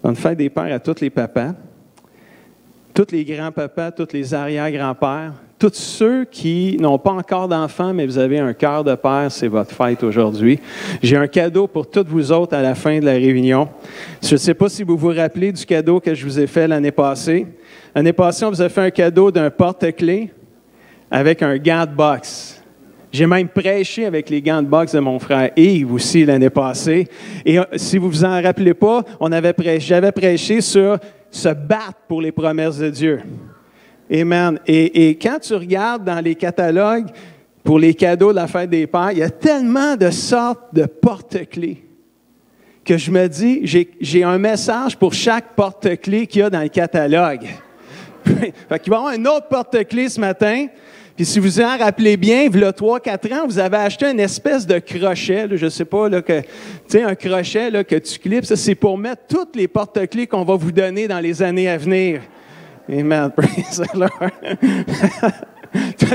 Bonne fête des pères à tous les papas, tous les grands-papas, tous les arrière-grands-pères, tous ceux qui n'ont pas encore d'enfants, mais vous avez un cœur de père, c'est votre fête aujourd'hui. J'ai un cadeau pour toutes vous autres à la fin de la réunion. Je ne sais pas si vous vous rappelez du cadeau que je vous ai fait l'année passée. L'année passée, on vous a fait un cadeau d'un porte-clés avec un gant de boxe. J'ai même prêché avec les gants de boxe de mon frère Yves aussi l'année passée. Et si vous vous en rappelez pas, j'avais prêché sur se battre pour les promesses de Dieu. Amen. Et quand tu regardes dans les catalogues pour les cadeaux de la fête des pères, il y a tellement de sortes de porte-clés que je me dis, j'ai un message pour chaque porte-clés qu'il y a dans le catalogue. Fait qu'il va y avoir un autre porte-clés ce matin. Puis si vous en rappelez bien, il y a 3-4 ans, vous avez acheté une espèce de crochet, là, je ne sais pas, là, un crochet là, que tu clips, ça c'est pour mettre toutes les porte-clés qu'on va vous donner dans les années à venir. Amen. Praise the Lord.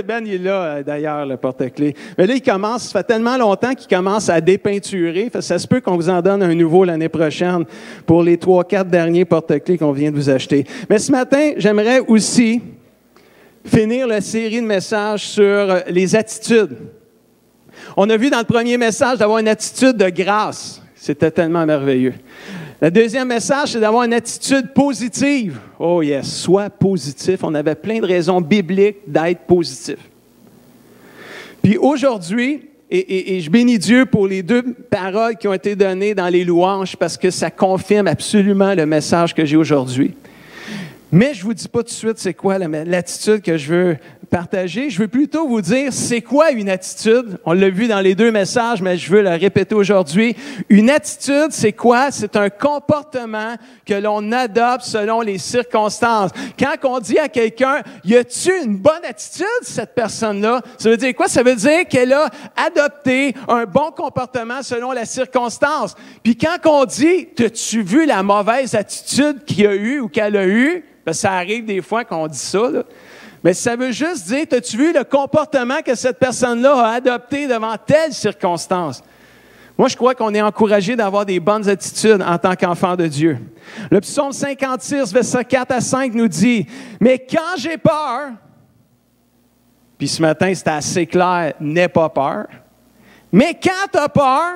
Ben, il est là, d'ailleurs, le porte-clés. Mais là, ça fait tellement longtemps qu'il commence à dépeinturer. Ça se peut qu'on vous en donne un nouveau l'année prochaine pour les 3-4 derniers porte-clés qu'on vient de vous acheter. Mais ce matin, j'aimerais aussi finir la série de messages sur les attitudes. On a vu dans le premier message d'avoir une attitude de grâce. C'était tellement merveilleux. Le deuxième message, c'est d'avoir une attitude positive. Oh yes, sois positif. On avait plein de raisons bibliques d'être positif. Puis aujourd'hui, et je bénis Dieu pour les 2 paroles qui ont été données dans les louanges parce que ça confirme absolument le message que j'ai aujourd'hui. Mais je ne vous dis pas tout de suite c'est quoi l'attitude que je veux partager. Je veux plutôt vous dire c'est quoi une attitude. On l'a vu dans les 2 messages, mais je veux le répéter aujourd'hui. Une attitude, c'est quoi? C'est un comportement que l'on adopte selon les circonstances. Quand on dit à quelqu'un, y a-tu une bonne attitude, cette personne-là? Ça veut dire quoi? Ça veut dire qu'elle a adopté un bon comportement selon la circonstance. Puis quand on dit, t'as-tu vu la mauvaise attitude qu'il a eue ou qu'elle a eue? Ben, ça arrive des fois qu'on dit ça, là. Mais ça veut juste dire, as-tu vu le comportement que cette personne-là a adopté devant telle circonstance? Moi, je crois qu'on est encouragé d'avoir des bonnes attitudes en tant qu'enfant de Dieu. Le psaume 56, versets 4 à 5 nous dit, « Mais quand j'ai peur, puis ce matin, c'était assez clair, n'aie pas peur. Mais quand tu as peur,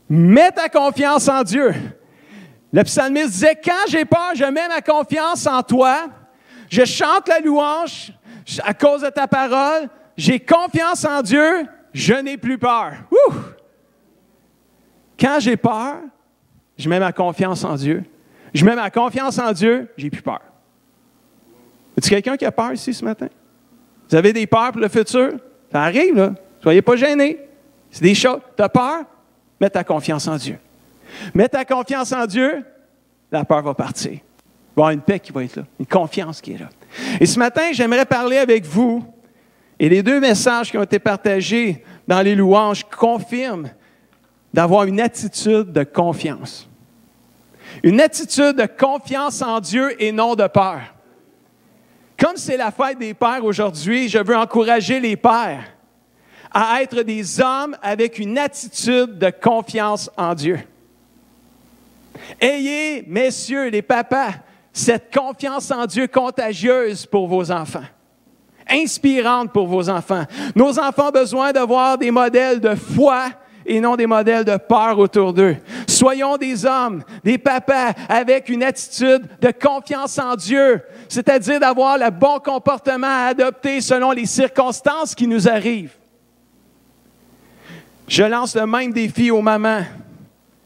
mets ta confiance en Dieu. » Le psalmiste disait, « Quand j'ai peur, je mets ma confiance en toi. Je chante la louange à cause de ta parole. J'ai confiance en Dieu. Je n'ai plus peur. » Ouh! Quand j'ai peur, je mets ma confiance en Dieu. Je mets ma confiance en Dieu, j'ai plus peur. Est-ce quelqu'un qui a peur ici ce matin? Vous avez des peurs pour le futur? Ça arrive, là. Soyez pas gênés. C'est des choses. Tu as peur? Mets ta confiance en Dieu. Mets ta confiance en Dieu, la peur va partir. Il va y avoir une paix qui va être là, une confiance qui est là. Et ce matin, j'aimerais parler avec vous, et les 2 messages qui ont été partagés dans les louanges confirment d'avoir une attitude de confiance. Une attitude de confiance en Dieu et non de peur. Comme c'est la fête des pères aujourd'hui, je veux encourager les pères à être des hommes avec une attitude de confiance en Dieu. Ayez, messieurs, les papas, cette confiance en Dieu contagieuse pour vos enfants, inspirante pour vos enfants. Nos enfants ont besoin d'avoir des modèles de foi et non des modèles de peur autour d'eux. Soyons des hommes, des papas avec une attitude de confiance en Dieu, c'est-à-dire d'avoir le bon comportement à adopter selon les circonstances qui nous arrivent. Je lance le même défi aux mamans,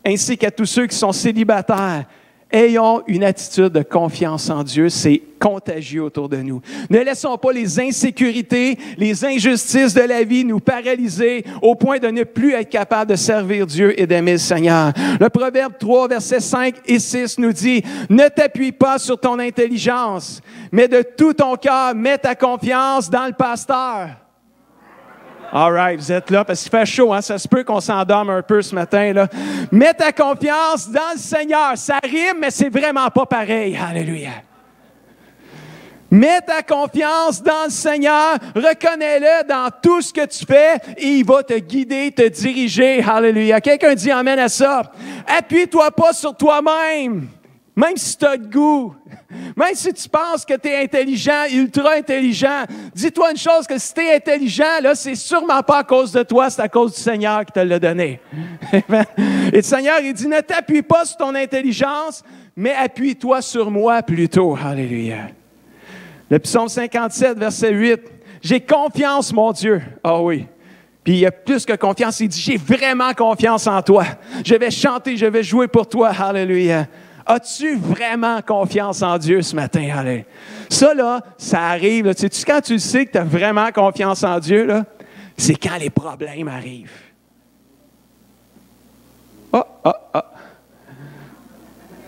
ainsi qu'à tous ceux qui sont célibataires. Ayons une attitude de confiance en Dieu, c'est contagieux autour de nous. Ne laissons pas les insécurités, les injustices de la vie nous paralyser au point de ne plus être capable de servir Dieu et d'aimer le Seigneur. Le Proverbe 3, versets 5 et 6 nous dit, « Ne t'appuie pas sur ton intelligence, mais de tout ton cœur, mets ta confiance dans le pasteur. » All right, vous êtes là parce qu'il fait chaud, hein? Ça se peut qu'on s'endorme un peu ce matin, là. Mets ta confiance dans le Seigneur. Ça rime, mais c'est vraiment pas pareil. Alléluia. Mets ta confiance dans le Seigneur, reconnais-le dans tout ce que tu fais et il va te guider, te diriger. Alléluia. Quelqu'un dit amen à ça. Appuie-toi pas sur toi-même, même si tu as le goût. Même si tu penses que tu es intelligent, ultra intelligent, dis-toi une chose, que si tu es intelligent, là, c'est sûrement pas à cause de toi, c'est à cause du Seigneur qui te l'a donné. Et le Seigneur, il dit, ne t'appuie pas sur ton intelligence, mais appuie-toi sur moi plutôt. Alléluia. Le psaume 57, verset 8. J'ai confiance, mon Dieu. Ah oui. Puis il y a plus que confiance. Il dit, j'ai vraiment confiance en toi. Je vais chanter, je vais jouer pour toi. Alléluia. As-tu vraiment confiance en Dieu ce matin? Allez. Ça, là, ça arrive. Là. Tu sais, quand tu sais que tu as vraiment confiance en Dieu, là, c'est quand les problèmes arrivent.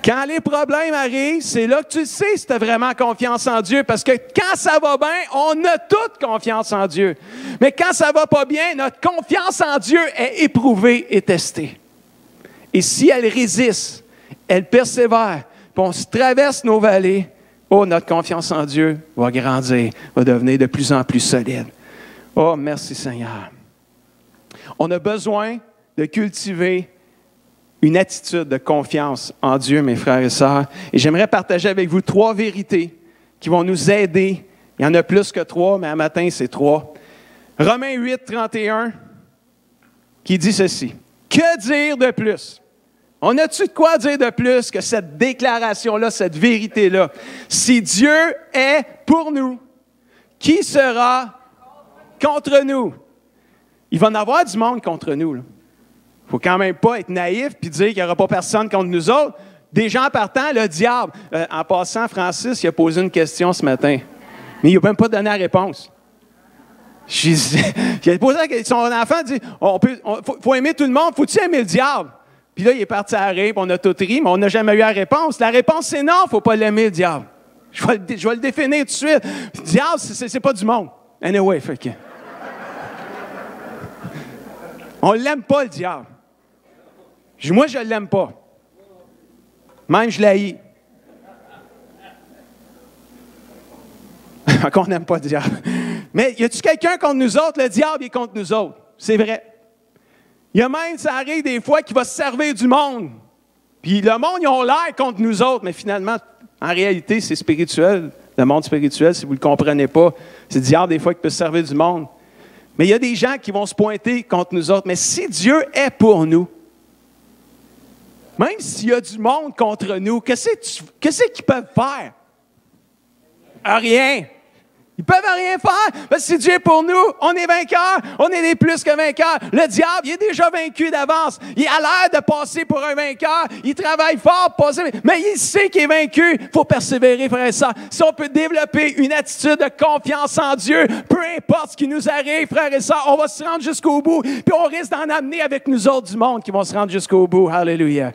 Quand les problèmes arrivent, c'est là que tu sais si tu as vraiment confiance en Dieu. Parce que quand ça va bien, on a toute confiance en Dieu. Mais quand ça va pas bien, notre confiance en Dieu est éprouvée et testée. Et si elle résiste, elle persévère, puis on se traverse nos vallées, oh, notre confiance en Dieu va grandir, va devenir de plus en plus solide. Oh, merci Seigneur. On a besoin de cultiver une attitude de confiance en Dieu, mes frères et sœurs. Et j'aimerais partager avec vous 3 vérités qui vont nous aider. Il y en a plus que 3, mais un matin, c'est 3. Romains 8, 31, qui dit ceci. Que dire de plus? On a-tu de quoi dire de plus que cette déclaration-là, cette vérité-là? Si Dieu est pour nous, qui sera contre nous? Il va en avoir du monde contre nous. Il ne faut quand même pas être naïf et dire qu'il n'y aura pas personne contre nous autres. Des gens partant, le diable. En passant, Francis, il a posé une question ce matin, mais il n'a même pas donné la réponse. Il a posé la question, son enfant dit, faut aimer tout le monde, faut-tu aimer le diable? Puis là, il est parti à rire, puis on a tout ri, mais on n'a jamais eu la réponse. La réponse, c'est non, il ne faut pas l'aimer, le diable. Je vais le définir tout de suite. Le diable, c'est pas du monde. Anyway, fait que... On ne l'aime pas, le diable. Moi, je ne l'aime pas. Même, je l'haïs. Qu'on n'aime pas le diable. Mais y a-tu quelqu'un contre nous autres? Le diable est contre nous autres. C'est vrai. Il y a même, ça arrive des fois, qu'il va se servir du monde. Puis le monde, ils ont l'air contre nous autres, mais finalement, en réalité, c'est spirituel. Le monde spirituel, si vous ne le comprenez pas, c'est le diable des fois qui peut se servir du monde. Mais il y a des gens qui vont se pointer contre nous autres. Mais si Dieu est pour nous, même s'il y a du monde contre nous, qu'est-ce qu'ils peuvent faire? Rien. Ils ne peuvent rien faire. Parce que si Dieu est pour nous, on est vainqueurs. On est des plus que vainqueurs. Le diable, il est déjà vaincu d'avance. Il a l'air de passer pour un vainqueur. Il travaille fort pour passer. Mais il sait qu'il est vaincu. Il faut persévérer, frère et sœur. Si on peut développer une attitude de confiance en Dieu, peu importe ce qui nous arrive, frère et sœurs, on va se rendre jusqu'au bout. Puis on risque d'en amener avec nous autres du monde qui vont se rendre jusqu'au bout. Alléluia.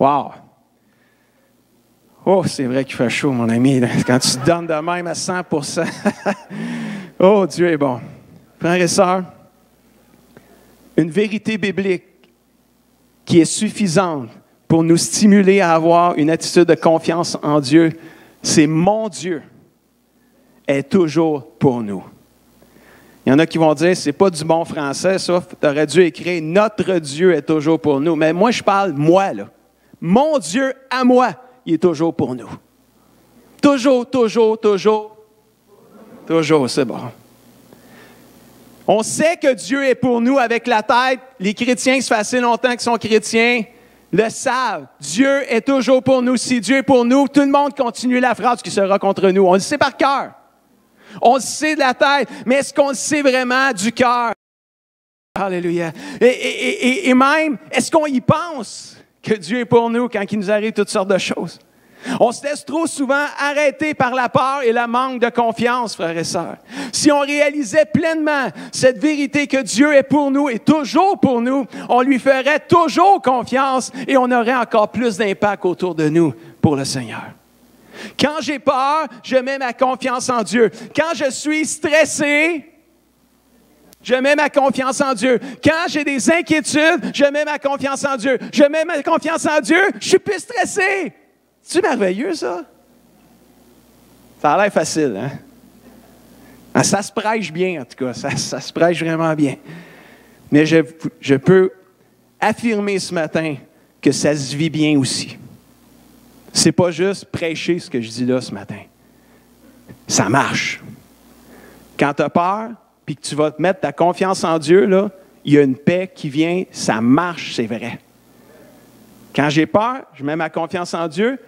Wow. Oh, c'est vrai qu'il fait chaud, mon ami, quand tu te donnes de même à 100%. Oh, Dieu est bon. Frères et sœurs, une vérité biblique qui est suffisante pour nous stimuler à avoir une attitude de confiance en Dieu, c'est mon Dieu est toujours pour nous. Il y en a qui vont dire, c'est pas du bon français, ça. Tu aurais dû écrire, notre Dieu est toujours pour nous. Mais moi, je parle, moi, là. Mon Dieu à moi. Il est toujours pour nous. Toujours, toujours, toujours. Toujours, c'est bon. On sait que Dieu est pour nous avec la tête. Les chrétiens, ça fait assez longtemps qu'ils sont chrétiens, le savent. Dieu est toujours pour nous. Si Dieu est pour nous, tout le monde continue la phrase qui sera contre nous. On le sait par cœur. On le sait de la tête, mais est-ce qu'on le sait vraiment du cœur? Alléluia. Et même, est-ce qu'on y pense? Que Dieu est pour nous quand il nous arrive toutes sortes de choses. On se laisse trop souvent arrêter par la peur et le manque de confiance, frères et sœurs. Si on réalisait pleinement cette vérité que Dieu est pour nous et toujours pour nous, on lui ferait toujours confiance et on aurait encore plus d'impact autour de nous pour le Seigneur. Quand j'ai peur, je mets ma confiance en Dieu. Quand je suis stressé, je mets ma confiance en Dieu. Quand j'ai des inquiétudes, je mets ma confiance en Dieu. Je mets ma confiance en Dieu, je suis plus stressé. C'est merveilleux, ça? Ça a l'air facile, hein? Ah, ça se prêche bien, en tout cas. Ça se prêche vraiment bien. Mais je peux affirmer ce matin que ça se vit bien aussi. C'est pas juste prêcher ce que je dis là ce matin. Ça marche. Quand tu as peur, puis que tu vas te mettre ta confiance en Dieu, là, il y a une paix qui vient, ça marche, c'est vrai. Quand j'ai peur, je mets ma confiance en Dieu.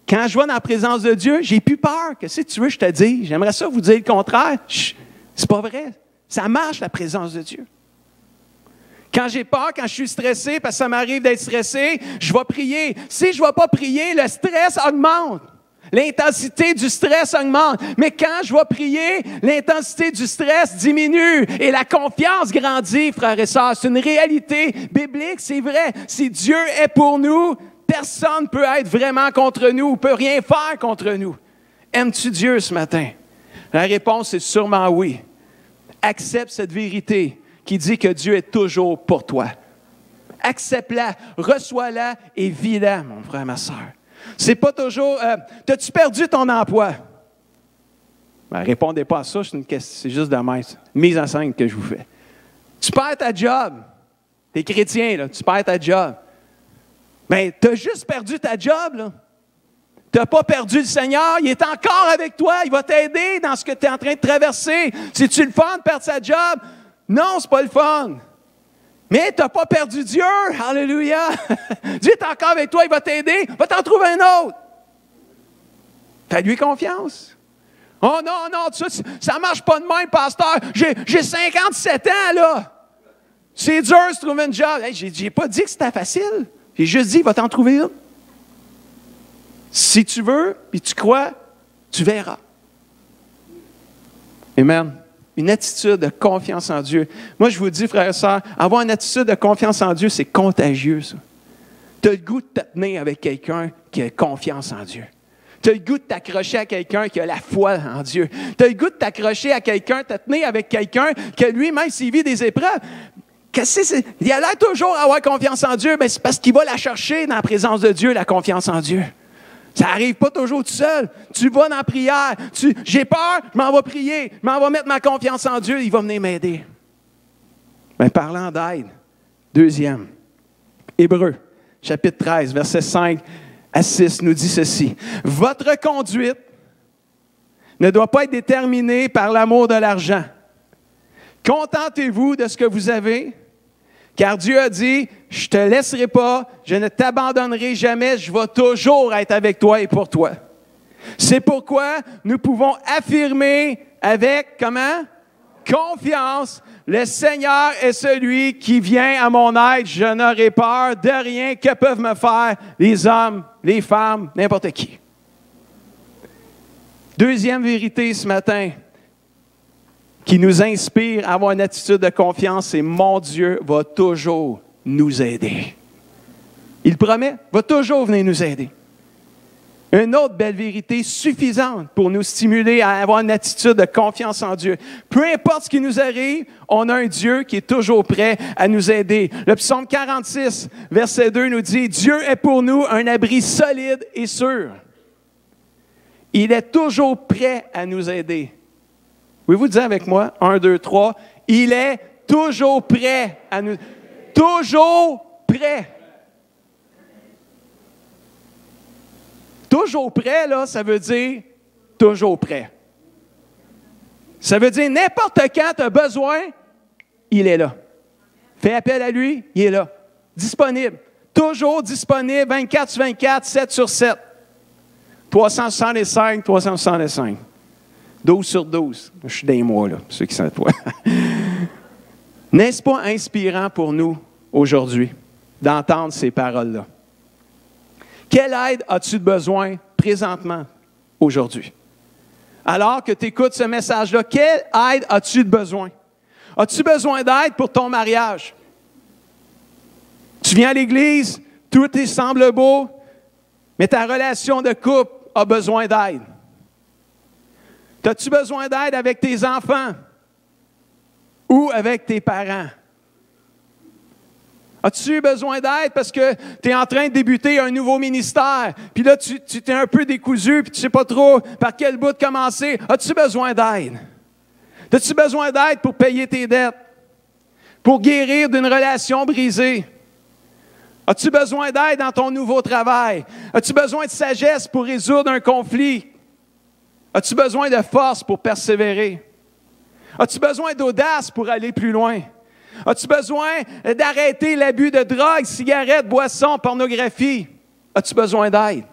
Quand je vais dans la présence de Dieu, j'ai plus peur. Qu'est-ce que tu veux que je te dise? J'aimerais ça vous dire le contraire. C'est pas vrai. Ça marche, la présence de Dieu. Quand j'ai peur, quand je suis stressé, parce que ça m'arrive d'être stressé, je vais prier. Si je ne vais pas prier, le stress augmente. L'intensité du stress augmente. Mais quand je vais prier, l'intensité du stress diminue et la confiance grandit, frères et sœurs. C'est une réalité biblique, c'est vrai. Si Dieu est pour nous, personne ne peut être vraiment contre nous ou peut rien faire contre nous. Aimes-tu Dieu ce matin? La réponse est sûrement oui. Accepte cette vérité qui dit que Dieu est toujours pour toi. Accepte-la, reçois-la et vis-la, mon frère, ma soeur. C'est pas toujours t'as-tu perdu ton emploi? Ben, répondez pas à ça, c'est juste de même. Mise en scène que je vous fais. Tu perds ta job. T'es chrétien, là, tu perds ta job. Bien, tu as juste perdu ta job, là. Tu n'as pas perdu le Seigneur, il est encore avec toi, il va t'aider dans ce que tu es en train de traverser. C'est-tu le fun de perdre sa job? Non, c'est pas le fun. Mais tu n'as pas perdu Dieu, alléluia. Dieu est encore avec toi, il va t'aider, va t'en trouver un autre. Fais-lui confiance. Oh non, non, ça ne marche pas de même, pasteur. J'ai 57 ans, là. C'est dur de se trouver une job. Hey, j'ai pas dit que c'était facile. J'ai juste dit, va t'en trouver une. Si tu veux, puis tu crois, tu verras. Amen. Une attitude de confiance en Dieu. Moi, je vous dis, frères et sœurs, avoir une attitude de confiance en Dieu, c'est contagieux, ça. Tu as le goût de te tenir avec quelqu'un qui a confiance en Dieu. Tu as le goût de t'accrocher à quelqu'un qui a la foi en Dieu. Tu as le goût de t'accrocher à quelqu'un, te tenir avec quelqu'un que lui-même, s'il vit des épreuves, il a l'air toujours à avoir confiance en Dieu, mais c'est parce qu'il va la chercher dans la présence de Dieu, la confiance en Dieu. Ça n'arrive pas toujours tout seul. Tu vas dans la prière. J'ai peur, je m'en vais prier. Je m'en vais mettre ma confiance en Dieu, il va venir m'aider. Mais parlant d'aide, deuxième, Hébreux, chapitre 13, versets 5 à 6, nous dit ceci. Votre conduite ne doit pas être déterminée par l'amour de l'argent. Contentez-vous de ce que vous avez, car Dieu a dit, je ne te laisserai pas, je ne t'abandonnerai jamais, je vais toujours être avec toi et pour toi. C'est pourquoi nous pouvons affirmer avec, comment? Confiance, le Seigneur est celui qui vient à mon aide, je n'aurai peur de rien que peuvent me faire les hommes, les femmes, n'importe qui. Deuxième vérité ce matin, qui nous inspire à avoir une attitude de confiance, c'est mon Dieu va toujours nous aider. Il promet, va toujours venir nous aider. Une autre belle vérité suffisante pour nous stimuler à avoir une attitude de confiance en Dieu. Peu importe ce qui nous arrive, on a un Dieu qui est toujours prêt à nous aider. Le psaume 46, verset 2 nous dit, « Dieu est pour nous un abri solide et sûr. Il est toujours prêt à nous aider. » Pouvez-vous dire avec moi? 1, 2, 3. Il est toujours prêt à nous... Toujours prêt. Toujours prêt, là, ça veut dire toujours prêt. Ça veut dire n'importe quand tu as besoin, il est là. Fais appel à lui, il est là. Disponible. Toujours disponible, 24 sur 24, 7 sur 7. 365, 365. 12 sur 12. Je suis d'un mois, là, ceux qui savent pas. N'est-ce pas inspirant pour nous, aujourd'hui, d'entendre ces paroles-là? Quelle aide as-tu besoin présentement, aujourd'hui? Alors que tu écoutes ce message-là, quelle aide as-tu besoin? As-tu besoin d'aide pour ton mariage? Tu viens à l'église, tout te semble beau, mais ta relation de couple a besoin d'aide. As-tu besoin d'aide avec tes enfants ou avec tes parents? As-tu besoin d'aide parce que tu es en train de débuter un nouveau ministère? Puis là, tu t'es un peu décousu, puis tu ne sais pas trop par quel bout de commencer. As-tu besoin d'aide? As-tu besoin d'aide pour payer tes dettes? Pour guérir d'une relation brisée? As-tu besoin d'aide dans ton nouveau travail? As-tu besoin de sagesse pour résoudre un conflit? As-tu besoin de force pour persévérer? As-tu besoin d'audace pour aller plus loin? As-tu besoin d'arrêter l'abus de drogue, cigarettes, boissons, pornographie? As-tu besoin d'aide?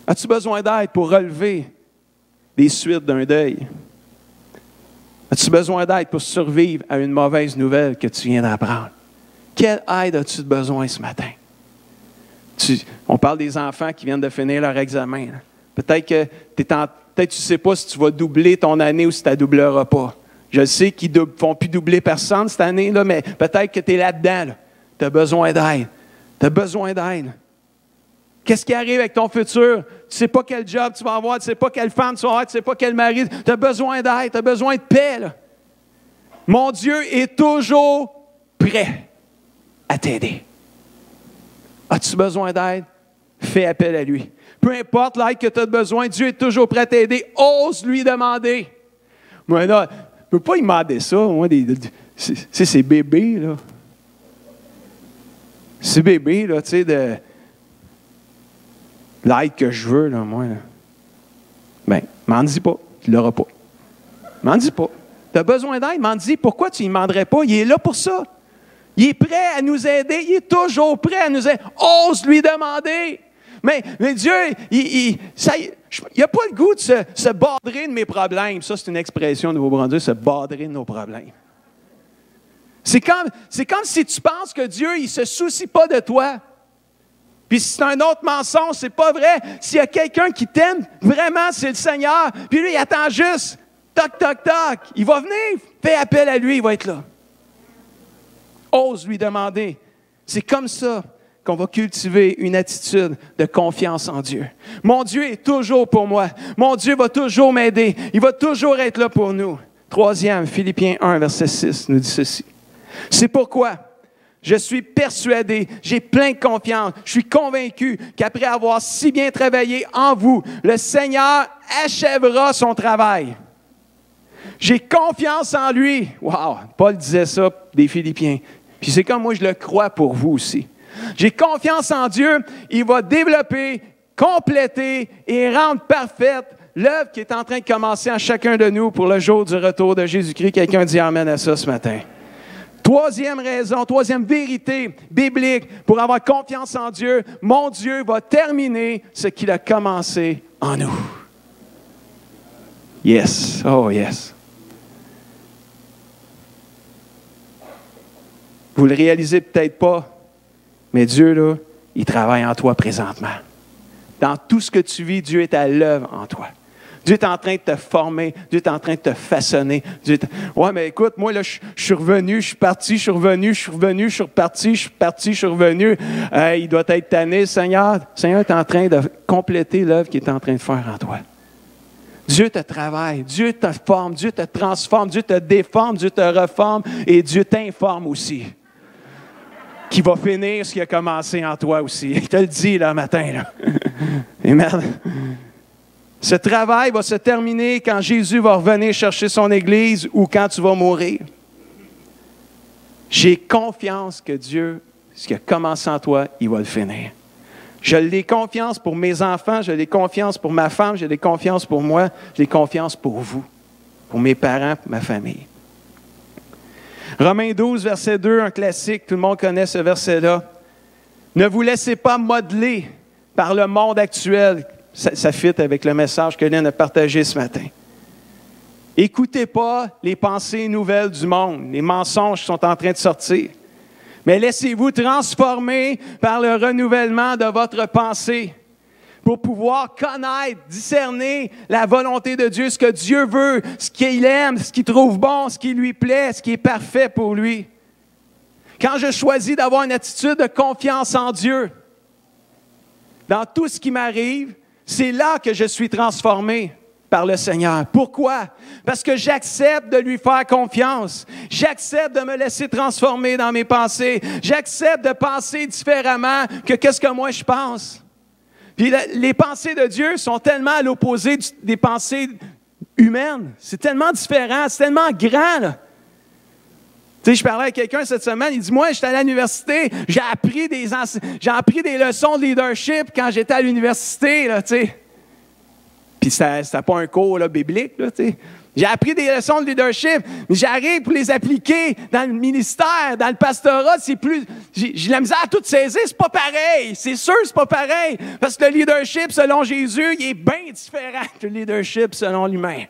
As-tu besoin d'aide pour relever les suites d'un deuil? As-tu besoin d'aide pour survivre à une mauvaise nouvelle que tu viens d'apprendre? Quelle aide as-tu besoin ce matin? On parle des enfants qui viennent de finir leur examen. Peut-être que tu ne sais pas si tu vas doubler ton année ou si tu ne doubleras pas. Je sais qu'ils ne font plus doubler personne cette année, là, mais peut-être que tu es là-dedans. Là. Tu as besoin d'aide. Tu as besoin d'aide. Qu'est-ce qui arrive avec ton futur? Tu ne sais pas quel job tu vas avoir, tu ne sais pas quelle femme tu vas avoir, tu ne sais pas quel mari. Tu as besoin d'aide, tu as besoin de paix. Là. Mon Dieu est toujours prêt à t'aider. As-tu besoin d'aide? Fais appel à lui. Peu importe l'aide que tu as besoin, Dieu est toujours prêt à t'aider. Ose lui demander. Moi, là, je ne peux pas lui demander ça. Moi, c'est bébé, là. C'est bébé, là, tu sais, de l'aide que je veux, là, moi. Là. Bien, m'en dis pas. Tu ne l'auras pas. M'en dis pas. Tu as besoin d'aide, m'en dis. Pourquoi tu ne lui demanderais pas? Il est là pour ça. Il est prêt à nous aider. Il est toujours prêt à nous aider. Ose lui demander. Mais Dieu, il n'a pas le goût de se badrer de mes problèmes. Ça, c'est une expression de Nouveau-Brunswick, se badrer de nos problèmes. C'est comme si tu penses que Dieu, il ne se soucie pas de toi. Puis si c'est un autre mensonge, c'est pas vrai. S'il y a quelqu'un qui t'aime, vraiment, c'est le Seigneur. Puis lui, il attend juste. Toc, toc, toc. Il va venir. Fais appel à lui, il va être là. Ose lui demander. C'est comme ça qu'on va cultiver une attitude de confiance en Dieu. Mon Dieu est toujours pour moi. Mon Dieu va toujours m'aider. Il va toujours être là pour nous. Troisième, Philippiens 1, verset 6, nous dit ceci. C'est pourquoi je suis persuadé, j'ai plein de confiance, je suis convaincu qu'après avoir si bien travaillé en vous, le Seigneur achèvera son travail. J'ai confiance en lui. Wow! Paul disait ça des Philippiens. Puis c'est comme moi, je le crois pour vous aussi. J'ai confiance en Dieu. Il va développer, compléter et rendre parfaite l'œuvre qui est en train de commencer en chacun de nous pour le jour du retour de Jésus-Christ. Quelqu'un dit amen à ça ce matin. Troisième raison, troisième vérité biblique pour avoir confiance en Dieu. Mon Dieu va terminer ce qu'il a commencé en nous. Yes. Oh yes. Vous le réalisez peut-être pas, mais Dieu, là, il travaille en toi présentement. Dans tout ce que tu vis, Dieu est à l'œuvre en toi. Dieu est en train de te former, Dieu est en train de te façonner. Ouais, mais écoute, moi, là, je suis revenu, je suis parti, je suis revenu, je suis revenu, je suis reparti, je suis parti, je suis revenu. Il doit être tanné, Seigneur. Le Seigneur est en train de compléter l'œuvre qu'il est en train de faire en toi. Dieu te travaille, Dieu te forme, Dieu te transforme, Dieu te déforme, Dieu te reforme et Dieu t'informe aussi. Qui va finir ce qui a commencé en toi aussi. Il te le dit là matin. Là. Amen. Ce travail va se terminer quand Jésus va revenir chercher son Église ou quand tu vas mourir. J'ai confiance que Dieu, ce qui a commencé en toi, il va le finir. Je l'ai confiance pour mes enfants, je l'ai confiance pour ma femme, je l'ai confiance pour moi, je l'ai confiance pour vous, pour mes parents, pour ma famille. Romains 12, verset 2, un classique, tout le monde connaît ce verset-là. Ne vous laissez pas modeler par le monde actuel. Ça fit avec le message que Lynn a partagé ce matin. Écoutez pas les pensées nouvelles du monde, les mensonges qui sont en train de sortir. Mais laissez-vous transformer par le renouvellement de votre pensée pour pouvoir connaître, discerner la volonté de Dieu, ce que Dieu veut, ce qu'il aime, ce qu'il trouve bon, ce qui lui plaît, ce qui est parfait pour lui. Quand je choisis d'avoir une attitude de confiance en Dieu, dans tout ce qui m'arrive, c'est là que je suis transformé par le Seigneur. Pourquoi? Parce que j'accepte de lui faire confiance. J'accepte de me laisser transformer dans mes pensées. J'accepte de penser différemment que qu'est-ce que moi je pense. Puis les pensées de Dieu sont tellement à l'opposé des pensées humaines. C'est tellement différent, c'est tellement grand, là. Tu sais, je parlais avec quelqu'un cette semaine, il dit, moi, j'étais à l'université, j'ai appris des leçons de leadership quand j'étais à l'université, là, tu sais. Puis c'était pas un cours là, biblique, là, tu sais. J'ai appris des leçons de leadership, mais j'arrive pour les appliquer dans le ministère, dans le pastorat, c'est plus... J'ai la misère à tout saisir, c'est pas pareil. C'est sûr, c'est pas pareil. Parce que le leadership, selon Jésus, il est bien différent que le leadership selon l'humain.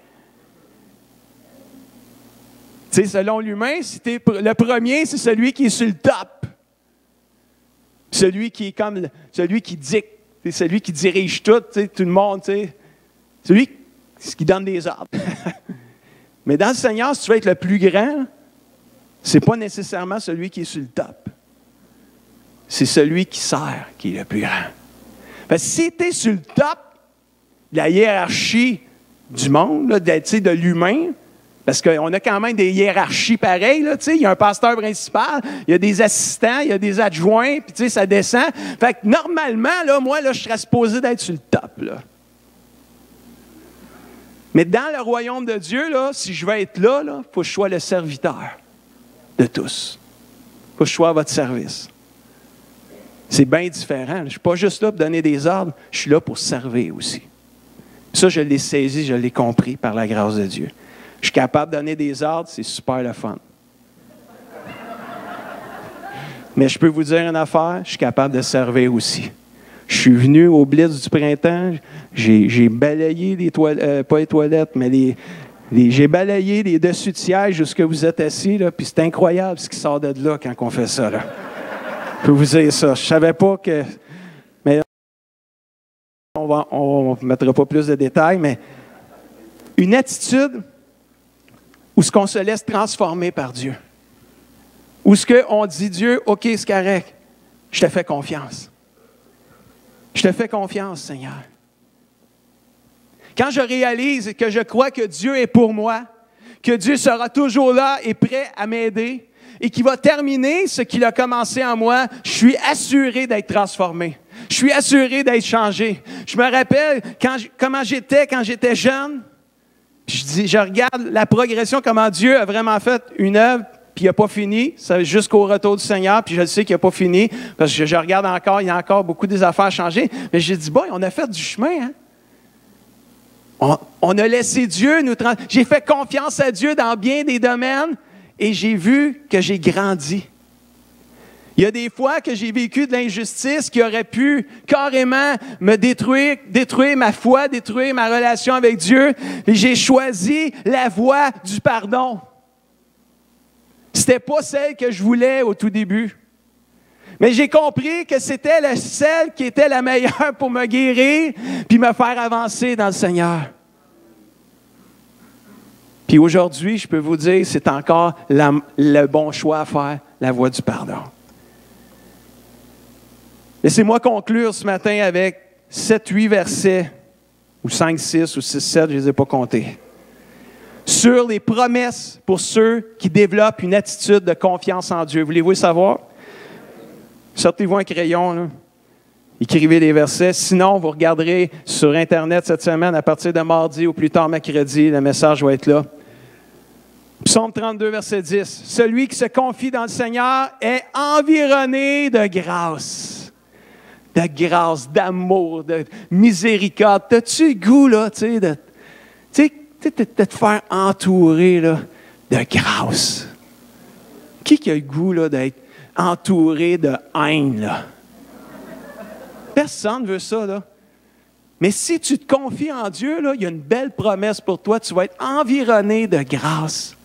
Tu sais, selon l'humain, le premier, c'est celui qui est sur le top. Celui qui est comme celui qui dicte. C'est celui qui dirige tout, tu sais, tout le monde, tu sais. Celui qui donne des ordres. Mais dans le Seigneur, si tu veux être le plus grand, ce n'est pas nécessairement celui qui est sur le top. C'est celui qui sert qui est le plus grand. Parce que si tu es sur le top, la hiérarchie du monde, là, de l'humain, parce qu'on a quand même des hiérarchies pareilles, là, il y a un pasteur principal, il y a des assistants, il y a des adjoints, puis ça descend. Fait que normalement, là, moi, là, je serais supposé d'être sur le top, là. Mais dans le royaume de Dieu, là, si je veux être là, il faut que je sois le serviteur de tous. Il faut que je sois à votre service. C'est bien différent. Je ne suis pas juste là pour donner des ordres, je suis là pour servir aussi. Ça, je l'ai saisi, je l'ai compris par la grâce de Dieu. Je suis capable de donner des ordres, c'est super le fun. Mais je peux vous dire une affaire, je suis capable de servir aussi. Je suis venu au Blitz du printemps, j'ai balayé les toilettes, pas les toilettes, mais j'ai balayé les dessus de siège jusqu'à vous êtes assis, là, puis c'est incroyable ce qui sort de là quand on fait ça, là. Je peux vous dire ça. Je ne savais pas que... Mais on ne mettra pas plus de détails, mais une attitude où ce qu'on se laisse transformer par Dieu. Où ce qu'on dit, Dieu, OK, c'est correct, je te fais confiance. Je te fais confiance, Seigneur. Quand je réalise que je crois que Dieu est pour moi, que Dieu sera toujours là et prêt à m'aider, et qu'il va terminer ce qu'il a commencé en moi, je suis assuré d'être transformé. Je suis assuré d'être changé. Je me rappelle comment j'étais quand j'étais jeune. Je regarde la progression, comment Dieu a vraiment fait une œuvre, puis il n'a pas fini, c'est jusqu'au retour du Seigneur, puis je le sais qu'il n'a pas fini, parce que je regarde encore, il y a encore beaucoup des affaires à changer. Mais j'ai dit, bon, on a fait du chemin, hein? On a laissé Dieu nous... J'ai fait confiance à Dieu dans bien des domaines, et j'ai vu que j'ai grandi. Il y a des fois que j'ai vécu de l'injustice qui aurait pu carrément me détruire ma foi, détruire ma relation avec Dieu, et j'ai choisi la voie du pardon. C'était pas celle que je voulais au tout début. Mais j'ai compris que c'était celle qui était la meilleure pour me guérir puis me faire avancer dans le Seigneur. Puis aujourd'hui, je peux vous dire, c'est encore le bon choix à faire, la voie du pardon. Laissez-moi conclure ce matin avec 7-8 versets, ou 5-6 ou 6-7, je ne les ai pas comptés, sur les promesses pour ceux qui développent une attitude de confiance en Dieu. Voulez-vous le savoir? Sortez-vous un crayon, là. Écrivez les versets. Sinon, vous regarderez sur Internet cette semaine, à partir de mardi ou plus tard mercredi, le message va être là. Psaume 32, verset 10. « Celui qui se confie dans le Seigneur est environné de grâce. » De grâce, d'amour, de miséricorde. T'as-tu le goût, là, tu sais, de te faire entourer là, de grâce? Qui a le goût là, d'être entouré de haine, là? Personne ne veut ça, là. Mais si tu te confies en Dieu, là, il y a une belle promesse pour toi. Tu vas être environné de grâce.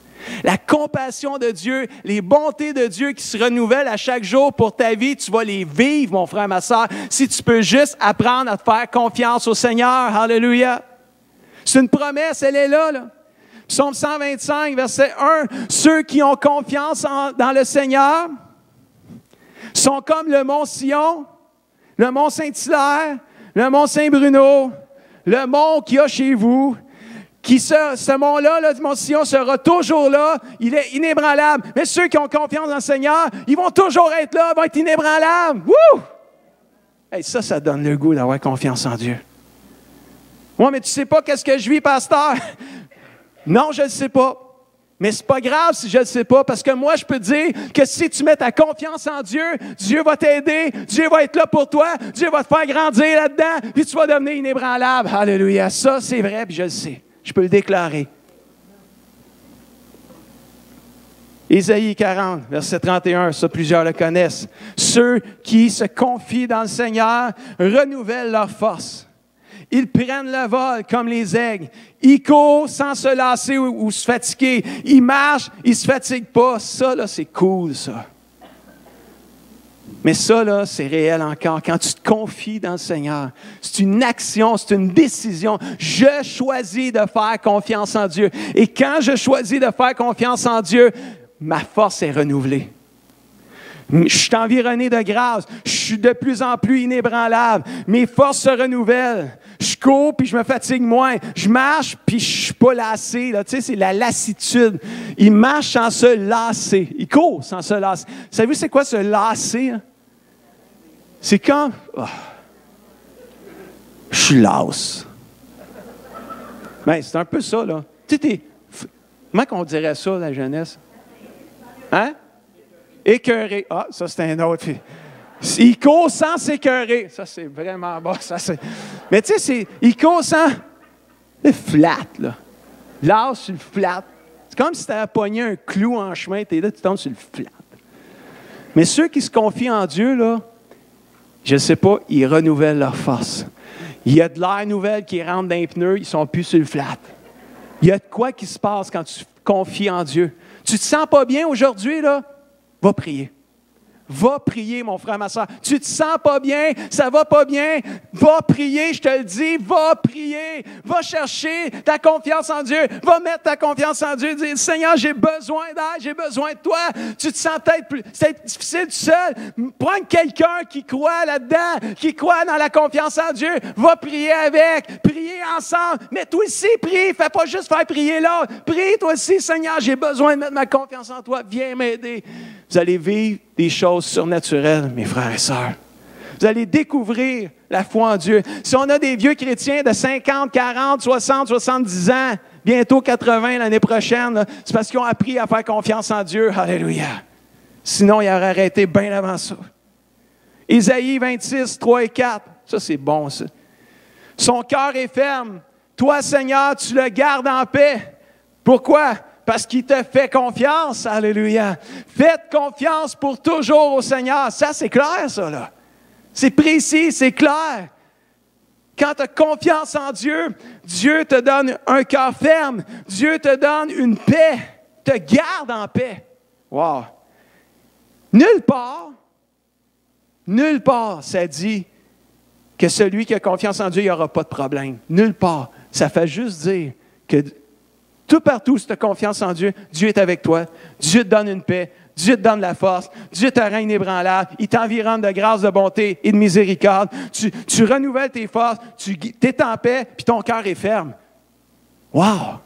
La compassion de Dieu, les bontés de Dieu qui se renouvellent à chaque jour pour ta vie, tu vas les vivre, mon frère, ma soeur, si tu peux juste apprendre à te faire confiance au Seigneur. Alléluia. C'est une promesse, elle est là, là. Psaume 125, verset 1. « Ceux qui ont confiance dans le Seigneur sont comme le mont Sion, le mont Saint-Hilaire, le mont Saint-Bruno, le mont qu'il y a chez vous. Ce mont-là, là, mont Sion, sera toujours là. Il est inébranlable. Mais ceux qui ont confiance dans le Seigneur, ils vont toujours être là, vont être inébranlables. Wouh! Hey, ça donne le goût d'avoir confiance en Dieu. Moi, mais tu ne sais pas qu'est-ce que je vis, pasteur? Non, je ne le sais pas. Mais ce n'est pas grave si je ne le sais pas, parce que moi, je peux te dire que si tu mets ta confiance en Dieu, Dieu va t'aider, Dieu va être là pour toi, Dieu va te faire grandir là-dedans, puis tu vas devenir inébranlable. Alléluia. Ça, c'est vrai, puis je le sais. Je peux le déclarer. Ésaïe 40, verset 31, ça plusieurs le connaissent. Ceux qui se confient dans le Seigneur renouvellent leur force. Ils prennent le vol comme les aigles. Ils courent sans se lasser ou se fatiguer. Ils marchent, ils ne se fatiguent pas. Ça, là, c'est cool, ça. Mais ça, là, c'est réel encore. Quand tu te confies dans le Seigneur, c'est une action, c'est une décision. Je choisis de faire confiance en Dieu. Et quand je choisis de faire confiance en Dieu, ma force est renouvelée. Je suis environné de grâce. Je suis de plus en plus inébranlable. Mes forces se renouvellent. Je cours, puis je me fatigue moins. Je marche, puis je ne suis pas lassé. Là. Tu sais, c'est la lassitude. Il marche sans se lasser. Il court sans se lasser. Savez-vous c'est quoi se lasser? Hein? C'est quand... Oh, je suis lasse. Ben, c'est un peu ça, là. Tu sais, comment qu'on dirait ça, la jeunesse? Hein? Écœuré. Ah, ça, c'est un autre. Il court sans s'écœurer. Ça, c'est vraiment bas. Ça, c'est... Mais tu sais, il court sans... C'est flat, là. Lâche sur le flat. C'est comme si tu avais pogné un clou en chemin. Tu es là, tu tombes sur le flat. Mais ceux qui se confient en Dieu, là, je ne sais pas, ils renouvellent leur force. Il y a de l'air nouvelle qui rentre dans les pneus, ils ne sont plus sur le flat. Il y a de quoi qui se passe quand tu confies en Dieu. Tu ne te sens pas bien aujourd'hui, là? Va prier. Va prier, mon frère, ma soeur. Tu ne te sens pas bien, ça ne va pas bien. Va prier, je te le dis, va prier. Va chercher ta confiance en Dieu. Va mettre ta confiance en Dieu. Dis, Seigneur, j'ai besoin d'aide, j'ai besoin de toi. Tu te sens peut-être c'est difficile tout seul. Prends quelqu'un qui croit là-dedans, qui croit dans la confiance en Dieu. Va prier avec. Priez ensemble. Mais toi aussi, prie. Fais pas juste faire prier là. Prie toi aussi, Seigneur, j'ai besoin de mettre ma confiance en toi. Viens m'aider. Vous allez vivre des choses surnaturelles, mes frères et sœurs. Vous allez découvrir la foi en Dieu. Si on a des vieux chrétiens de 50, 40, 60, 70 ans, bientôt 80 l'année prochaine, là, c'est parce qu'ils ont appris à faire confiance en Dieu. Alléluia. Sinon, ils auraient arrêté bien avant ça. Ésaïe 26, 3 et 4. Ça, c'est bon, ça. Son cœur est ferme. Toi, Seigneur, tu le gardes en paix. Pourquoi? Parce qu'il te fait confiance. Alléluia. Faites confiance pour toujours au Seigneur. Ça, c'est clair, ça, là. C'est précis, c'est clair. Quand tu as confiance en Dieu, Dieu te donne un cœur ferme. Dieu te donne une paix. Te garde en paix. Wow. Nulle part, ça dit que celui qui a confiance en Dieu, il n'y aura pas de problème. Nulle part. Ça fait juste dire que tout partout, si tu as confiance en Dieu, Dieu est avec toi. Dieu te donne une paix. Dieu te donne la force. Dieu te rend inébranlable. Il t'environne de grâce, de bonté et de miséricorde. Tu renouvelles tes forces. Tu es en paix, puis ton cœur est ferme. Wow!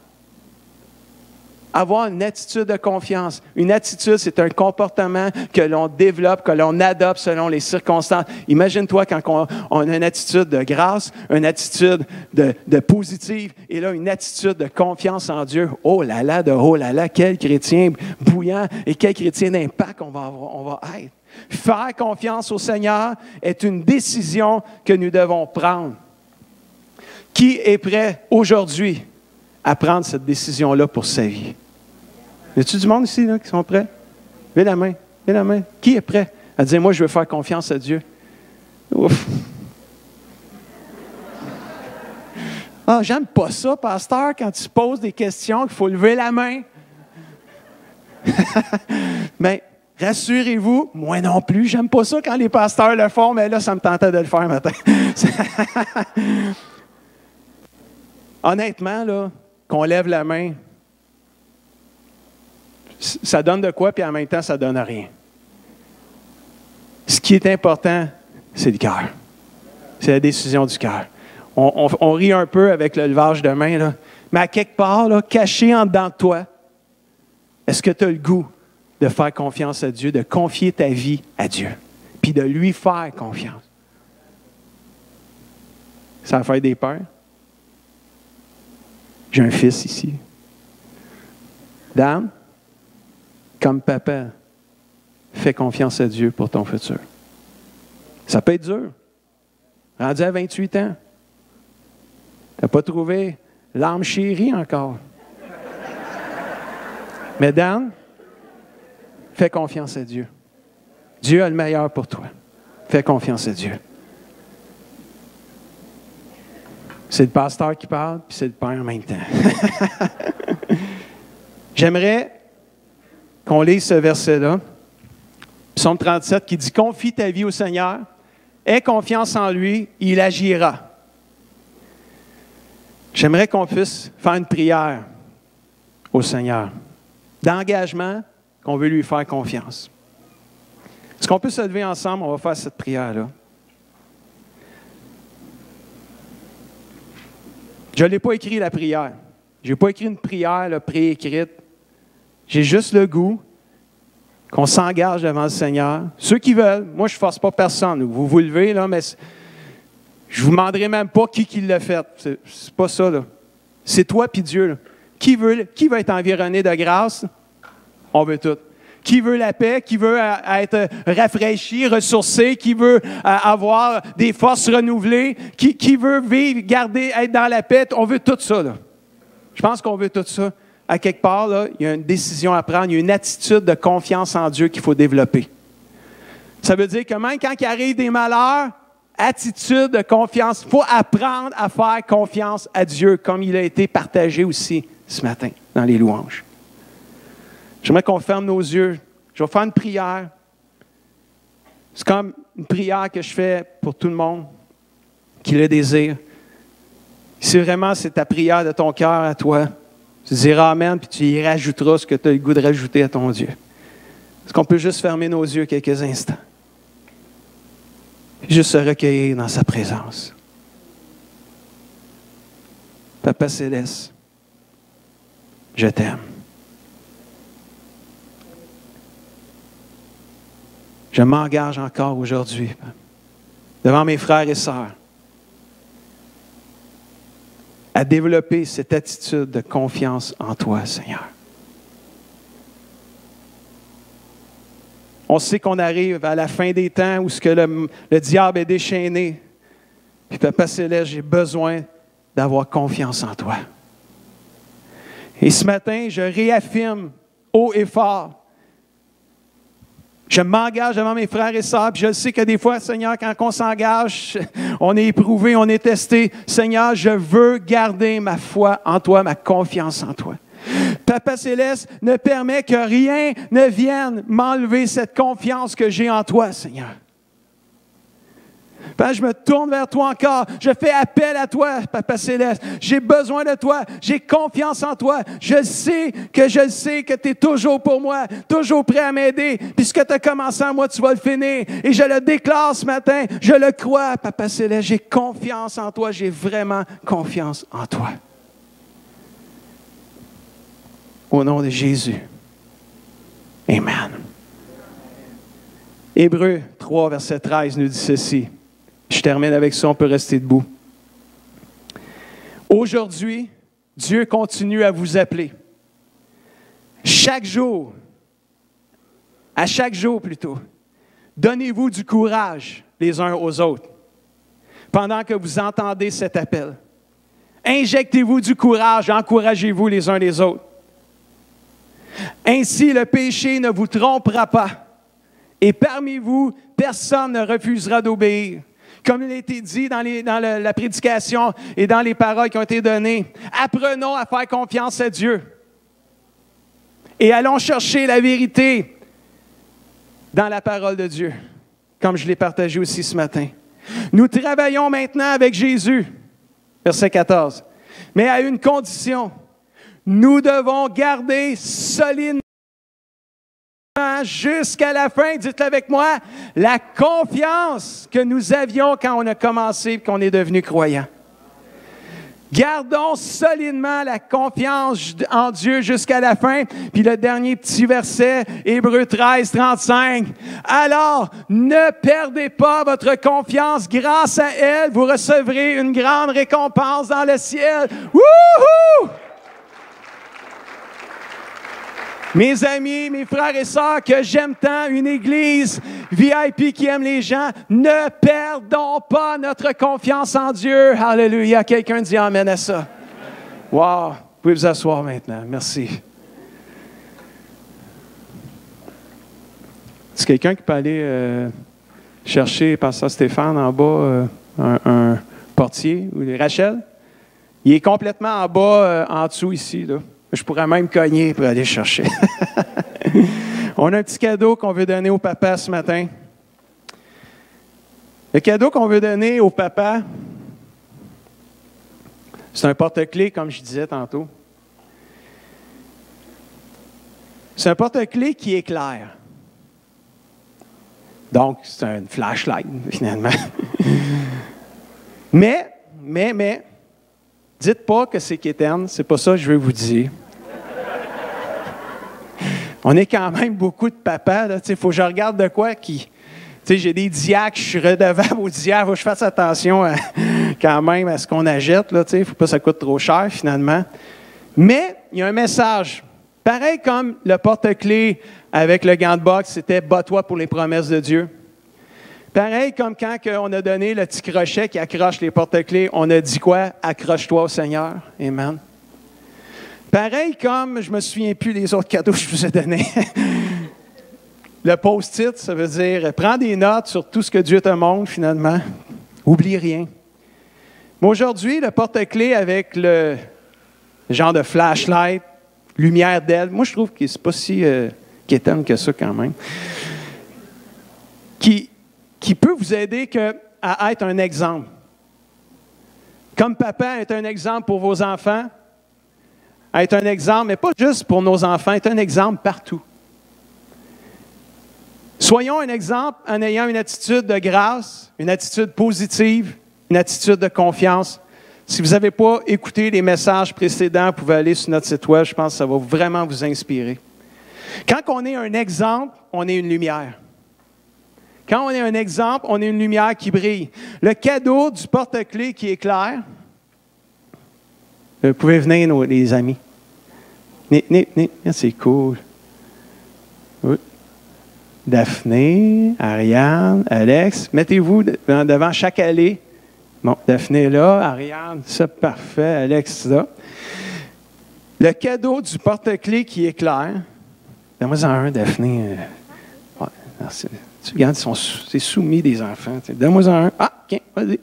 Avoir une attitude de confiance. Une attitude, c'est un comportement que l'on développe, que l'on adopte selon les circonstances. Imagine-toi quand on a une attitude de grâce, une attitude de positive, et là, une attitude de confiance en Dieu. Oh là là, quel chrétien bouillant et quel chrétien d'impact on va être. Faire confiance au Seigneur est une décision que nous devons prendre. Qui est prêt aujourd'hui à prendre cette décision-là pour sa vie? Y a-t-il du monde ici là, qui sont prêts? Levez la main, levez la main. Qui est prêt à dire, moi, je veux faire confiance à Dieu? Ouf! Ah, j'aime pas ça, pasteur, quand tu poses des questions, qu'il faut lever la main. Mais rassurez-vous, moi non plus, j'aime pas ça quand les pasteurs le font, mais là, ça me tentait de le faire matin. Honnêtement, là, qu'on lève la main, ça donne de quoi, puis en même temps, ça donne rien. Ce qui est important, c'est le cœur. C'est la décision du cœur. On rit un peu avec le levage de main, là, Mais à quelque part, là, caché en dedans de toi, est-ce que tu as le goût de faire confiance à Dieu, de confier ta vie à Dieu, puis de lui faire confiance? Ça va faire des peurs. J'ai un fils ici. Dame, comme papa, fais confiance à Dieu pour ton futur. Ça peut être dur. Rendu à 28 ans. Tu n'as pas trouvé l'âme chérie encore. Mais Dan, fais confiance à Dieu. Dieu a le meilleur pour toi. Fais confiance à Dieu. C'est le pasteur qui parle, puis c'est le Père en même temps. J'aimerais qu'on lise ce verset-là, Psaume 37, qui dit « Confie ta vie au Seigneur, aie confiance en lui, il agira. » J'aimerais qu'on puisse faire une prière au Seigneur, d'engagement qu'on veut lui faire confiance. Est-ce qu'on peut se lever ensemble? On va faire cette prière-là. Je ne l'ai pas écrit, la prière. Je n'ai pas écrit une prière là, préécrite. J'ai juste le goût qu'on s'engage devant le Seigneur. Ceux qui veulent, moi je ne force pas personne. Vous vous levez, là, mais je ne vous demanderai même pas qui l'a fait. C'est pas ça, là. C'est toi puis Dieu. Là. Qui veut être environné de grâce? On veut tout. Qui veut la paix? Qui veut être rafraîchi, ressourcé? Qui veut avoir des forces renouvelées? Qui veut vivre, garder, être dans la paix? On veut tout ça, là. Je pense qu'on veut tout ça. À quelque part, là, il y a une décision à prendre, il y a une attitude de confiance en Dieu qu'il faut développer. Ça veut dire que même quand il arrive des malheurs, attitude de confiance, il faut apprendre à faire confiance à Dieu, comme il a été partagé aussi ce matin dans les louanges. J'aimerais qu'on ferme nos yeux. Je vais faire une prière. C'est comme une prière que je fais pour tout le monde qui le désire. Si vraiment c'est ta prière de ton cœur à toi, tu diras Amen, puis tu y rajouteras ce que tu as le goût de rajouter à ton Dieu. Est-ce qu'on peut juste fermer nos yeux quelques instants? Juste se recueillir dans sa présence. Papa Céleste, je t'aime. Je m'engage encore aujourd'hui devant mes frères et sœurs à développer cette attitude de confiance en toi, Seigneur. On sait qu'on arrive à la fin des temps où le diable est déchaîné. Puis Papa Céleste, j'ai besoin d'avoir confiance en toi. Et ce matin, je réaffirme haut et fort. Je m'engage devant mes frères et sœurs, puis je sais que des fois, Seigneur, quand on s'engage, on est éprouvé, on est testé. Seigneur, je veux garder ma foi en toi, ma confiance en toi. Papa Céleste, ne permet que rien ne vienne m'enlever cette confiance que j'ai en toi, Seigneur. Papa, je me tourne vers toi encore. Je fais appel à toi, Papa Céleste. J'ai besoin de toi. J'ai confiance en toi. Je sais que tu es toujours pour moi, toujours prêt à m'aider. Puis ce que tu as commencé en moi, tu vas le finir. Et je le déclare ce matin. Je le crois, Papa Céleste. J'ai confiance en toi. J'ai vraiment confiance en toi. Au nom de Jésus. Amen. Hébreux 3, verset 13 nous dit ceci. Je termine avec ça, on peut rester debout. Aujourd'hui, Dieu continue à vous appeler. Chaque jour, à chaque jour plutôt, donnez-vous du courage les uns aux autres pendant que vous entendez cet appel. Injectez-vous du courage, encouragez-vous les uns les autres. Ainsi, le péché ne vous trompera pas. Et parmi vous, personne ne refusera d'obéir. Comme il a été dit dans la prédication et dans les paroles qui ont été données, apprenons à faire confiance à Dieu. Et allons chercher la vérité dans la parole de Dieu, comme je l'ai partagé aussi ce matin. Nous travaillons maintenant avec Jésus, verset 14, mais à une condition. Nous devons garder solidement jusqu'à la fin, dites-le avec moi, la confiance que nous avions quand on a commencé et qu'on est devenu croyant. Gardons solidement la confiance en Dieu jusqu'à la fin. Puis le dernier petit verset, Hébreux 13, 35. Alors, ne perdez pas votre confiance. Grâce à elle, vous recevrez une grande récompense dans le ciel. Wouhou! Mes amis, mes frères et sœurs que j'aime tant, une église VIP qui aime les gens, ne perdons pas notre confiance en Dieu. Alléluia. Quelqu'un dit amen à ça. Wow. Vous pouvez vous asseoir maintenant. Merci. C'est quelqu'un qui peut aller chercher Pasteur Stéphane en bas, un portier, ou Rachel? Il est complètement en bas, en dessous ici, là. Je pourrais même cogner pour aller chercher. On a un petit cadeau qu'on veut donner au papa ce matin. Le cadeau qu'on veut donner au papa, c'est un porte-clés, comme je disais tantôt. C'est un porte-clés qui éclaire. Donc, c'est une flashlight, finalement. mais, dites pas que c'est quétaine, c'est pas ça que je veux vous dire. On est quand même beaucoup de papas, là. Il faut que je regarde de quoi qui... j'ai des diacres, je suis redevable aux diacres, il faut que je fasse attention quand même à ce qu'on achète, là. Il ne faut pas que ça coûte trop cher, finalement. Mais, il y a un message. Pareil comme le porte-clés avec le gant de boxe, c'était « Bats-toi pour les promesses de Dieu ». Pareil comme quand on a donné le petit crochet qui accroche les porte-clés, on a dit quoi? « Accroche-toi au Seigneur ». Amen. Pareil comme, je ne me souviens plus des autres cadeaux que je vous ai donnés. Le post-it, ça veut dire, prends des notes sur tout ce que Dieu te montre, finalement. Oublie rien. Mais aujourd'hui, le porte-clés avec le genre de flashlight, lumière d'aile, moi, je trouve que ce n'est pas si quétaine que ça, quand même, qui peut vous aider à être un exemple. Comme papa est un exemple pour vos enfants, être un exemple, mais pas juste pour nos enfants, être un exemple partout. Soyons un exemple en ayant une attitude de grâce, une attitude positive, une attitude de confiance. Si vous n'avez pas écouté les messages précédents, vous pouvez aller sur notre site web, je pense que ça va vraiment vous inspirer. Quand on est un exemple, on est une lumière. Quand on est un exemple, on est une lumière qui brille. Le cadeau du porte-clés qui éclaire, vous pouvez venir, les amis. C'est cool. Oui. Daphné, Ariane, Alex, mettez-vous devant chaque allée. Bon, Daphné est là, Ariane, c'est parfait, Alex là. Le cadeau du porte-clés qui éclaire. Donne-moi-en un, Daphné. Ouais, merci. Tu regardes, c'est soumis des enfants. Donne-moi-en un. Ah, OK, vas-y.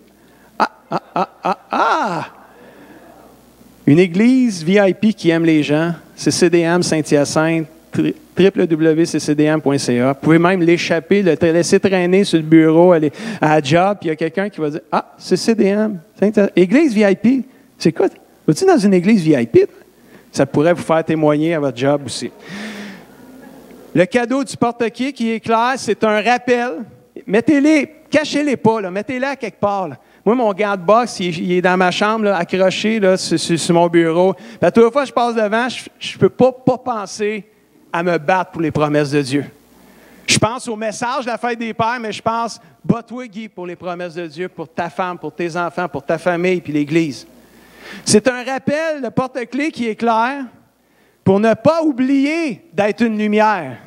Une église VIP qui aime les gens, c'est CDM Saint-Hyacinthe, www.ccdm.ca. Vous pouvez même l'échapper, le laisser traîner sur le bureau, aller à la job, puis il y a quelqu'un qui va dire « Ah, c'est CDM, église VIP. C'est quoi? Vas-tu dans une église VIP? » Ça pourrait vous faire témoigner à votre job aussi. Le cadeau du porte-clés qui éclaire, c'est un rappel. Mettez-les, cachez-les pas, là, mettez-les à quelque part. Là. Moi, mon gant de boxe, il est dans ma chambre, là, accroché là, sur mon bureau. Puis à toute fois que je passe devant, je ne peux pas penser à me battre pour les promesses de Dieu. Je pense au message de la fête des pères, mais je pense, bats-toi, Guy, pour les promesses de Dieu, pour ta femme, pour tes enfants, pour ta famille, puis l'Église. C'est un rappel, le porte-clés qui éclaire, pour ne pas oublier d'être une lumière.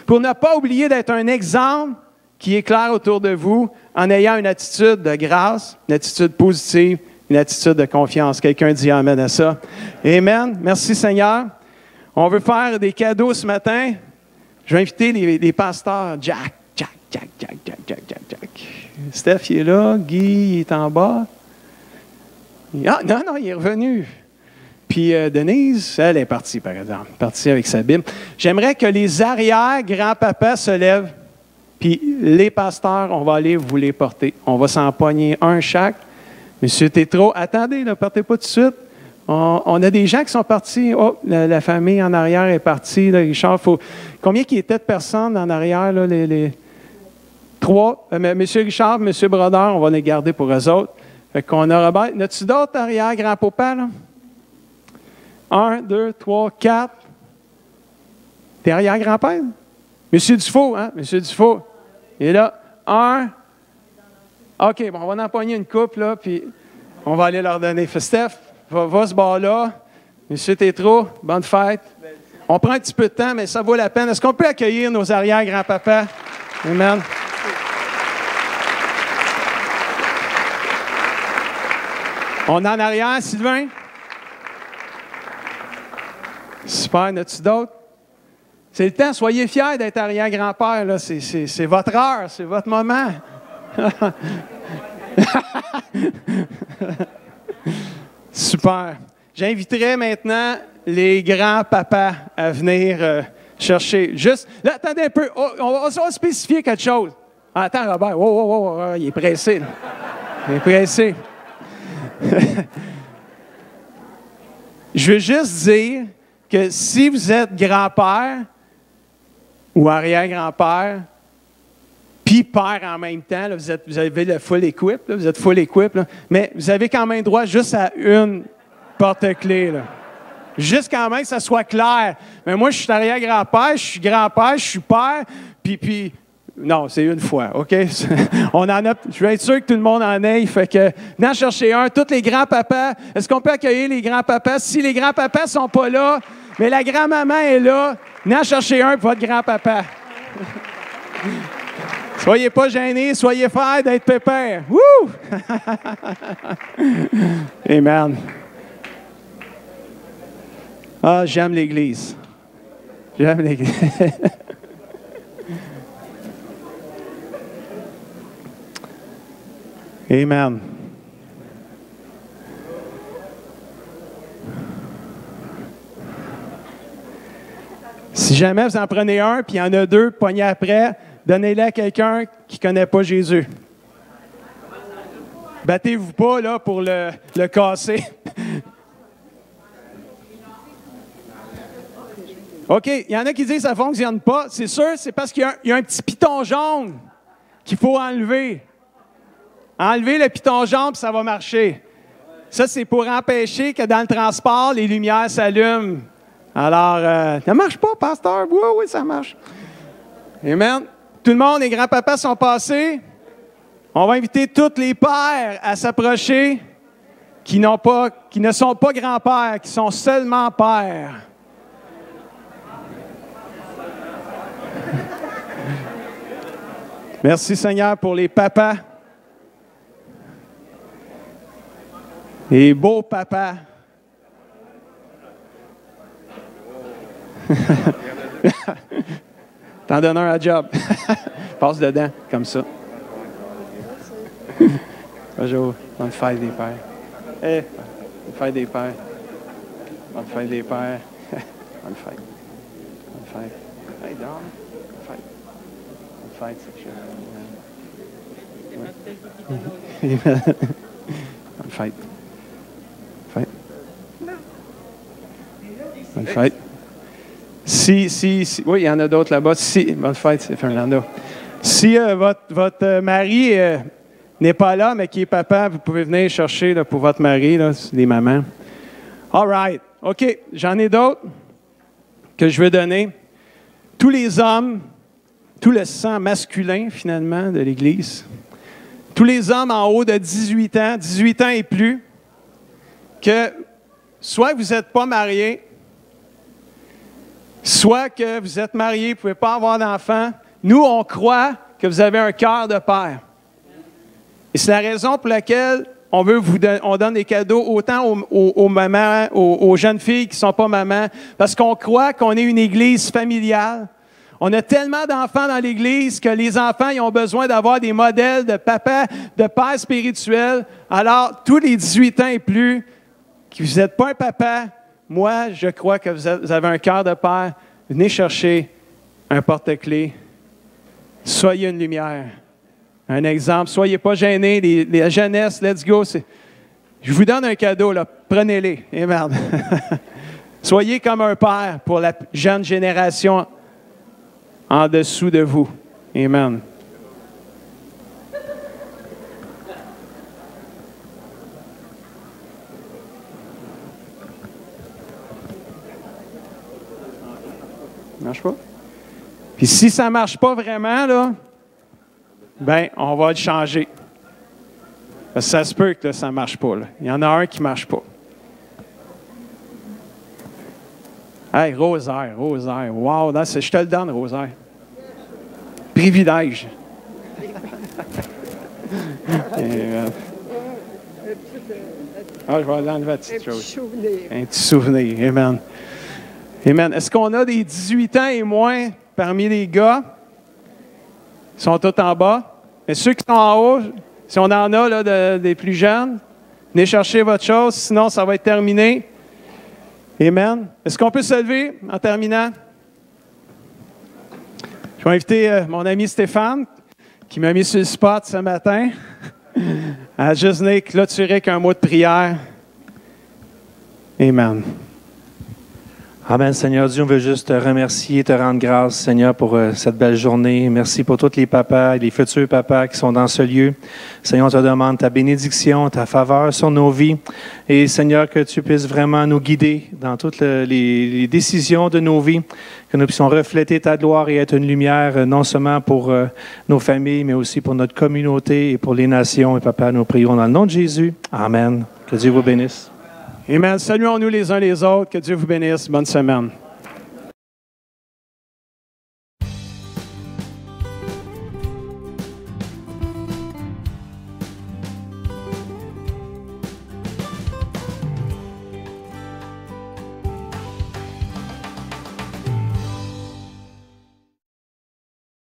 Pour ne pas oublier d'être un exemple qui éclaire autour de vous en ayant une attitude de grâce, une attitude positive, une attitude de confiance. Quelqu'un dit amen à ça. Amen. Merci Seigneur. On veut faire des cadeaux ce matin. Je vais inviter les pasteurs. Jack. Steph, il est là. Guy, il est en bas. Ah, non, il est revenu. Puis Denise, elle est partie, par exemple. Partie avec sa Bible. J'aimerais que les arrière-grands-papas se lèvent. Puis les pasteurs, on va aller vous les porter. On va s'en pogner un chaque. Monsieur Tétrault, attendez, ne partez pas tout de suite. On a des gens qui sont partis. Oh, la famille en arrière est partie. Là, Richard, combien qu'il y était de personnes en arrière? Là, les 3. Monsieur Richard, Monsieur Brodeur, on va les garder pour eux autres. Fait qu'on a Robert. N'as-tu d'autres arrière-grand-papa, là? 1, 2, 3, 4. T'es arrière-grand-père? Monsieur Dufault, hein? Monsieur Dufault. Il est là. 1. OK, bon, on va en empoigner une coupe, là, puis on va aller leur donner. Fait, Steph, va ce bar-là. Monsieur Tétrault, bonne fête. On prend un petit peu de temps, mais ça vaut la peine. Est-ce qu'on peut accueillir nos arrière-grands-papas? Amen. On est en arrière, Sylvain? Super, n'as-tu d'autres? C'est le temps, soyez fiers d'être arrière-grand-père, là. C'est votre heure, c'est votre moment. Super. J'inviterai maintenant les grands-papas à venir chercher. Juste, là, attendez un peu, on va spécifier quelque chose. Ah, attends, Robert, il est pressé. Là. Il est pressé. Je veux juste dire que si vous êtes grand-père ou arrière-grand-père, puis père en même temps, là, vous avez le full equip, là, vous êtes full equip, là, mais vous avez quand même droit juste à une porte-clés. Juste quand même que ça soit clair. Mais moi, je suis arrière-grand-père, je suis grand-père, je suis père, puis non, c'est une fois, OK? On en a, je veux être sûr que tout le monde en ait. Fait que, venez en chercher un. Tous les grands-papas, est-ce qu'on peut accueillir les grands-papas? Si les grands-papas ne sont pas là, mais la grand-maman est là, venez en chercher un pour votre grand-papa. Soyez pas gênés, soyez fiers d'être pépère. Wouh! Amen. Ah, j'aime l'Église. J'aime l'Église. Amen. Si jamais vous en prenez un, puis il y en a deux, pognez après, donnez-les à quelqu'un qui ne connaît pas Jésus. Battez-vous pas là, pour le casser. OK, il y en a qui disent que ça ne fonctionne pas. C'est sûr, c'est parce qu'il y a un petit piton jaune qu'il faut enlever. Enlevez le piton jaune, puis ça va marcher. Ça, c'est pour empêcher que dans le transport, les lumières s'allument. Alors, ça ne marche pas, pasteur? Oui, oui, ça marche. Amen. Tout le monde, les grands-papas sont passés. On va inviter tous les pères à s'approcher qui ne sont pas grands-pères, qui sont seulement pères. Merci, Seigneur, pour les papas. Les beaux papas. T'en donnes un à job. Passe dedans, comme ça. Bonjour. Bonne fête des pères. Bonne fête des pères. Bonne fête des pères. Bonne fête. Bonne fête. Hey, Dom. Bonne fête. Bonne fête, c'est cher. Bonne fête. Bonne fête. Si, oui, il y en a d'autres là-bas. Bonne fête, c'est Fernando. Si votre mari n'est pas là, mais qui est papa, vous pouvez venir chercher là, pour votre mari, là, les mamans. All right. OK, j'en ai d'autres que je veux donner. Tous les hommes, tout le sang masculin, finalement, de l'Église, tous les hommes en haut de 18 ans et plus, que soit vous n'êtes pas mariés, soit que vous êtes mariés, vous ne pouvez pas avoir d'enfants. Nous, on croit que vous avez un cœur de père. Et c'est la raison pour laquelle on donne des cadeaux autant aux mamans, aux jeunes filles qui ne sont pas mamans, parce qu'on croit qu'on est une église familiale. On a tellement d'enfants dans l'Église que les enfants ils ont besoin d'avoir des modèles de papa, de père spirituel. Alors, tous les 18 ans et plus, que vous n'êtes pas un papa, moi, je crois que vous avez un cœur de père. Venez chercher un porte-clés. Soyez une lumière. Un exemple. Soyez pas gênés. La jeunesse, let's go. Je vous donne un cadeau, là. Prenez-les. Et merde. Soyez comme un père pour la jeune génération en dessous de vous. Amen. Ça marche pas? Puis si ça ne marche pas vraiment, là, ben, on va le changer. Parce que ça se peut que là, ça ne marche pas. Là. Il y en a un qui ne marche pas. Hey, rosaire. Wow, là, je te le donne, rosaire. Privilège. Je vais l'enlever la petite chose. Un petit souvenir. Amen. Amen. Est-ce qu'on a des 18 ans et moins parmi les gars? Ils sont tous en bas. Mais ceux qui sont en haut, si on en a là, des plus jeunes, venez chercher votre chose, sinon ça va être terminé. Amen. Est-ce qu'on peut se lever en terminant? Je vais inviter mon ami Stéphane, qui m'a mis sur le spot ce matin, à juste venir clôturer avec un mot de prière. Amen. Amen, Seigneur Dieu, on veut juste te remercier, te rendre grâce, Seigneur, pour cette belle journée. Merci pour tous les papas et les futurs papas qui sont dans ce lieu. Seigneur, on te demande ta bénédiction, ta faveur sur nos vies. Et Seigneur, que tu puisses vraiment nous guider dans toutes les décisions de nos vies, que nous puissions refléter ta gloire et être une lumière, non seulement pour nos familles, mais aussi pour notre communauté et pour les nations. Et Papa, nous prions dans le nom de Jésus. Amen. Que Dieu vous bénisse. Amen. Saluons-nous les uns les autres. Que Dieu vous bénisse. Bonne semaine.